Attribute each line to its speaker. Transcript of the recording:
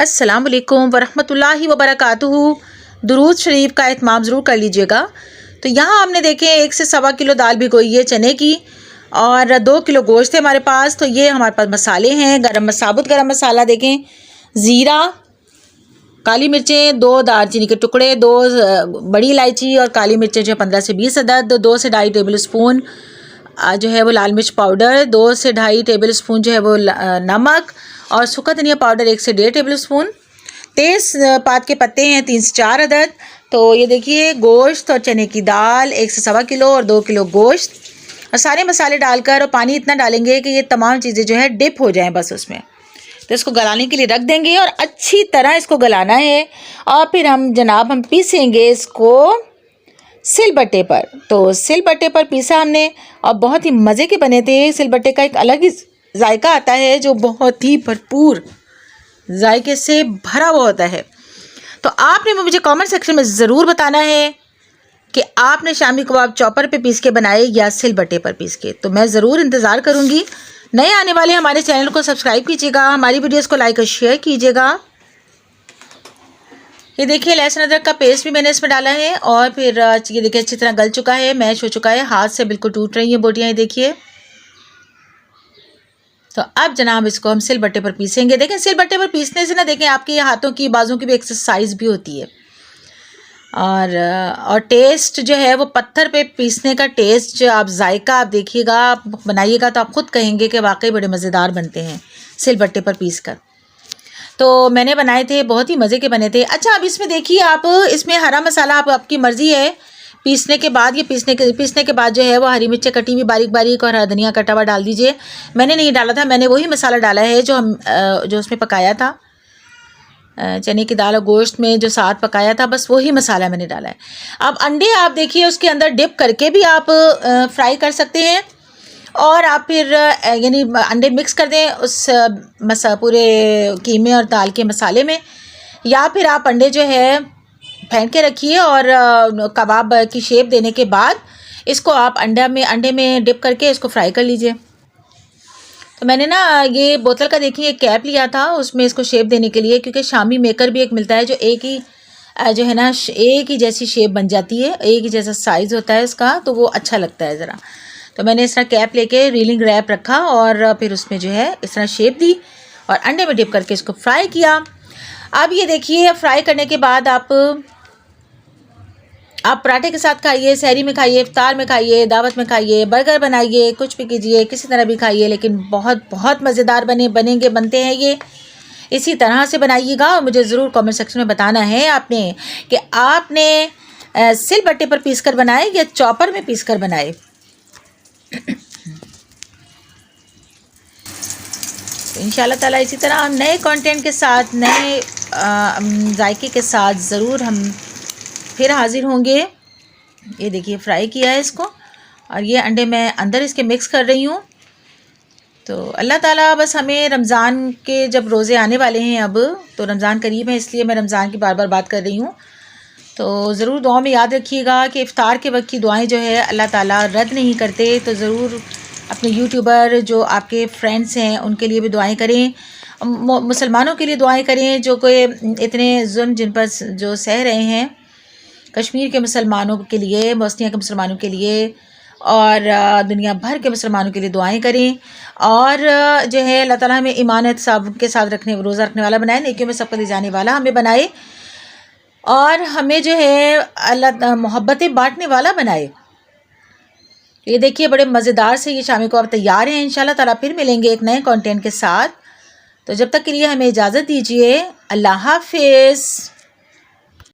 Speaker 1: अस्सलाम वालेकुम वरहमतुल्लाहि वबरकातुहू। दुरूद शरीफ का इत्माम ज़रूर कर लीजिएगा। तो यहाँ हमने देखें 1 से सवा किलो दाल भिगोई है चने की और 2 किलो गोश्त है हमारे पास। तो ये हमारे पास मसाले हैं, साबुत गरम मसाला देखें, ज़ीरा, काली मिर्चें 2 दालचीनी के टुकड़े, 2 बड़ी इलायची और काली मिर्चें जो 15 से 20 अदद, 2 से 2.5 टेबल स्पून जो है वो लाल मिर्च पाउडर, 2 से 2.5 टेबल स्पून जो है वो नमक और सूखा धनिया पाउडर 1 से 1.5 टेबल स्पून। तेज़ पात के पत्ते हैं 3 से 4 अदद। तो ये देखिए गोश्त और चने की दाल 1 से सवा किलो और 2 किलो गोश्त और सारे मसाले डालकर और पानी इतना डालेंगे कि ये तमाम चीज़ें जो है डिप हो जाएं बस उसमें। तो इसको गलाने के लिए रख देंगे और अच्छी तरह इसको गलाना है और फिर हम पीसेंगे इसको सिलबट्टे पर। तो सिलबट्टे पर पीसा हमने और बहुत ही मज़े के बने थे। सिलबट्टे का एक अलग ही जायका आता है जो बहुत ही भरपूर जायके से भरा हुआ होता है। तो आपने मुझे कमेंट सेक्शन में ज़रूर बताना है कि आपने शामी कबाब चॉपर पे पीस के बनाए या सिलबट्टे पर पीस के। तो मैं ज़रूर इंतज़ार करूँगी। नए आने वाले हमारे चैनल को सब्सक्राइब कीजिएगा, हमारी वीडियोस को लाइक और शेयर कीजिएगा। ये देखिए लहसुन अदरक का पेस्ट भी मैंने इसमें डाला है और फिर ये देखिए अच्छी तरह गल चुका है, मैश हो चुका है, हाथ से बिल्कुल टूट रही हैं बोटियाँ, ये देखिए। तो अब जनाब इसको हम सिलबट्टे पर पीसेंगे। देखें सिलबट्टे पर पीसने से ना देखें आपके हाथों की बाजू की भी एक्सरसाइज भी होती है और टेस्ट जो है वो पत्थर पे पीसने का टेस्ट जो आप जायका आप देखिएगा, आप बनाइएगा तो आप खुद कहेंगे कि वाकई बड़े मज़ेदार बनते हैं सिलबट्टे पर पीस कर। तो मैंने बनाए थे, बहुत ही मज़े के बने थे। अच्छा अब इसमें देखिए आप इसमें हरा मसाला आपकी मर्ज़ी है पीसने के बाद, ये पीसने के बाद जो है वो हरी मिर्चें कटी हुई बारीक बारीक और हरा धनिया कटा हुआ डाल दीजिए। मैंने नहीं डाला था, मैंने वही मसाला डाला है जो उसमें पकाया था, चने की दाल और गोश्त में जो साथ पकाया था, बस वही मसाला मैंने डाला है। अब अंडे आप देखिए उसके अंदर डिप करके भी आप फ्राई कर सकते हैं और आप फिर यानी अंडे मिक्स कर दें उस पूरे कीमे और दाल के मसाले में, या फिर आप अंडे जो है फेंट के रखिए और कबाब की शेप देने के बाद इसको आप अंडे में डिप करके इसको फ्राई कर लीजिए। तो मैंने ना ये बोतल का देखिए एक कैप लिया था उसमें इसको शेप देने के लिए, क्योंकि शामी मेकर भी एक मिलता है जो एक ही जो है ना एक ही जैसी शेप बन जाती है, एक ही जैसा साइज़ होता है इसका, तो वो अच्छा लगता है ज़रा। तो मैंने इस तरह कैप लेके रीलिंग रैप रखा और फिर उसमें जो है इस तरह शेप दी और अंडे में डिप करके इसको फ्राई किया। अब ये देखिए फ्राई करने के बाद आप पराठे के साथ खाइए, सहरी में खाइए, इफ्तार में खाइए, दावत में खाइए, बर्गर बनाइए, कुछ भी कीजिए, किसी तरह भी खाइए, लेकिन बहुत बहुत मज़ेदार बनते हैं ये। इसी तरह से बनाइएगा और मुझे ज़रूर कमेंट सेक्शन में बताना है कि आपने सिलबट्टे पर पीस कर बनाए या चॉपर में पीस कर बनाए। इंशाल्लाह ताला इसी तरह नए कंटेंट के साथ, नए जायके के साथ ज़रूर हम फिर हाज़िर होंगे। ये देखिए फ्राई किया है इसको और ये अंडे मैं अंदर इसके मिक्स कर रही हूँ। तो अल्लाह ताला बस हमें रमज़ान के जब रोज़े आने वाले हैं, अब तो रमज़ान करीब है इसलिए मैं रमज़ान की बार बार बात कर रही हूँ। तो ज़रूर दुआ में याद रखिएगा कि इफ़्तार के वक्त की दुआएं जो है अल्लाह ताला रद्द नहीं करते। तो ज़रूर अपने यूट्यूबर जो आपके फ्रेंड्स हैं उनके लिए भी दुआएं करें, मुसलमानों के लिए दुआएं करें जो कोई इतने जुल्म जिन पर जो सह रहे हैं, कश्मीर के मुसलमानों के लिए, बोस्निया के मुसलमानों के लिए और दुनिया भर के मुसलमानों के लिए दुआएं करें। और जो है अल्लाह ताला हमें ईमान साहब के साथ रोज़ा रखने वाला बनाए, नेकियों में सबको ले जाने वाला हमें बनाए और हमें जो है अल्लाह मोहब्बतें बांटने वाला बनाए। ये देखिए बड़े मज़ेदार से ये शामी कबाब तैयार हैं। इंशाल्लाह ताला फिर मिलेंगे एक नए कंटेंट के साथ। तो जब तक के लिए हमें इजाज़त दीजिए। अल्लाह हाफ़िज़।